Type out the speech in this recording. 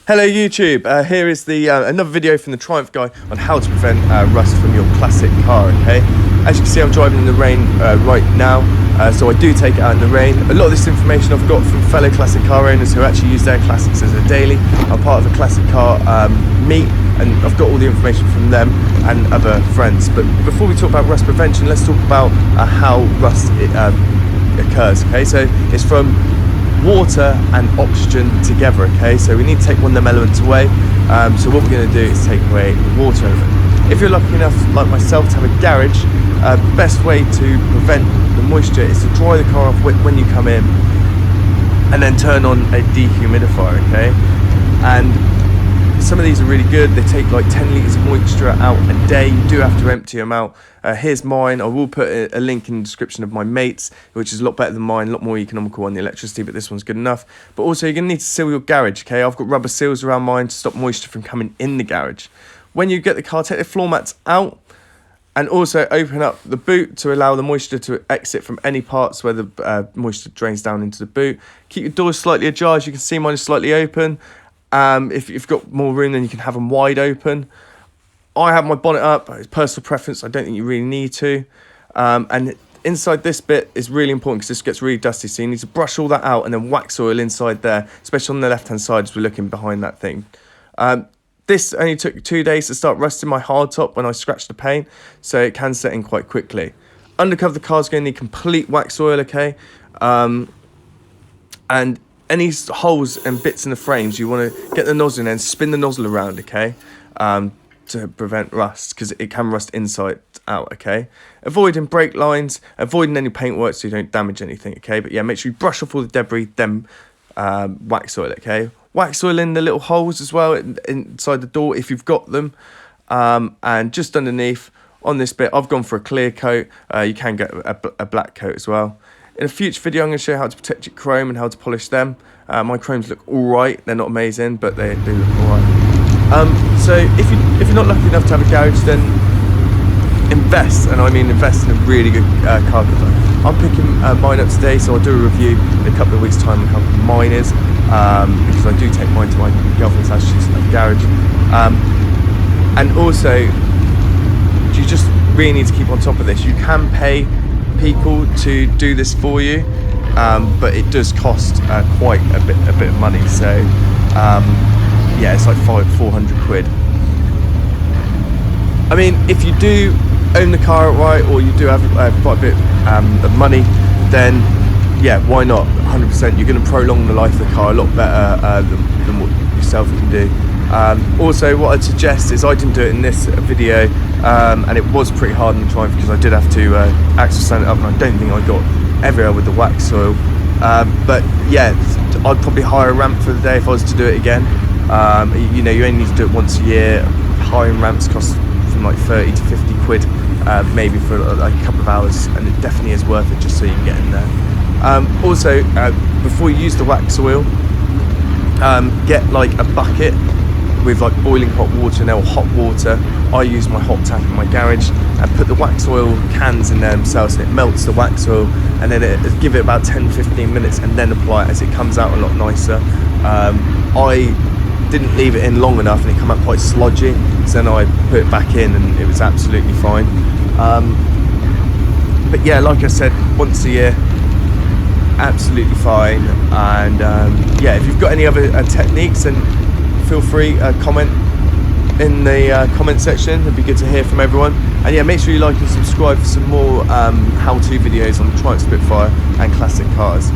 Hello YouTube, here is the another video from the Triumph guy on how to prevent rust from your classic car, okay? As you can see, I'm driving in the rain right now, so I do take it out in the rain. A lot of this information I've got from fellow classic car owners who actually use their classics as a daily. I'm part of a classic car meet, and I've got all the information from them and other friends. But before we talk about rust prevention, let's talk about how rust occurs, okay? So it's from water and oxygen together, okay? So we need to take one of them elements away. So what we're going to do is take away the water element. If you're lucky enough, like myself, to have a garage, the best way to prevent the moisture is to dry the car off when you come in and then turn on a dehumidifier, okay? And some of these are really good. They take like 10 litres of moisture out a day. You do have to empty them out. Here's mine. I will put a link in the description of my mate's, which is a lot better than mine, a lot more economical on the electricity, but this one's good enough. But also, you're going to need to seal your garage, okay? I've got rubber seals around mine to stop moisture from coming in the garage. When you get the car, take the floor mats out and also open up the boot to allow the moisture to exit from any parts where the moisture drains down into the boot. Keep your doors slightly ajar. As you can see, mine is slightly open. If you've got more room, then you can have them wide open. I have my bonnet up. It's personal preference. I don't think you really need to. And inside this bit is really important because this gets really dusty. So you need to brush all that out and then wax oil inside there, especially on the left-hand side as we're looking behind that thing. This only took 2 days to start rusting my hardtop when I scratched the paint, so it can set in quite quickly. Undercover the car's going to need complete wax oil, okay? And any holes and bits in the frames, you want to get the nozzle in and spin the nozzle around, okay? To prevent rust, because it can rust inside out, okay? Avoiding brake lines, avoiding any paintwork so you don't damage anything, okay? But yeah, make sure you brush off all the debris, then wax oil, okay? Wax oil in the little holes as well inside the door if you've got them. And just underneath on this bit, I've gone for a clear coat. You can get a black coat as well. In a future video, I'm going to show you how to protect your chrome and how to polish them. My chromes look alright. They're not amazing, but they do look alright. So if you're not lucky enough to have a garage, then invest, and I mean invest in a really good car cover. I'm picking mine up today, so I'll do a review in a couple of weeks' time on how mine is, because I do take mine to my girlfriend's house. She's at the garage. And also, you just really need to keep on top of this. You can pay people to do this for you, but it does cost quite a bit of money. So yeah, it's like 400 quid. I mean, if you do own the car outright, or you do have quite a bit of money, then yeah, why not? 100%. You're going to prolong the life of the car a lot better than what yourself can do. Also, what I'd suggest is, I didn't do it in this video, and it was pretty hard on the Triumph because I did have to actually stand it up, and I don't think I got everywhere with the wax oil. But yeah, I'd probably hire a ramp for the day if I was to do it again. You know, you only need to do it once a year. Hiring ramps cost from like 30 to 50 quid, maybe for like a couple of hours, and it definitely is worth it just so you can get in there. Also, before you use the wax oil, get like a bucket with like boiling hot water in there, or hot water. I use my hot tap in my garage and put the wax oil cans in there themselves, and it melts the wax oil, and then give it about 10-15 minutes and then apply it, as it comes out a lot nicer. I didn't leave it in long enough and it came out quite sludgy, so then I put it back in and it was absolutely fine. But yeah, like I said, once a year, absolutely fine. And yeah, if you've got any other techniques, then feel free, comment in the comment section. It'd be good to hear from everyone. And yeah, make sure you like and subscribe for some more how-to videos on the Triumph Spitfire and classic cars.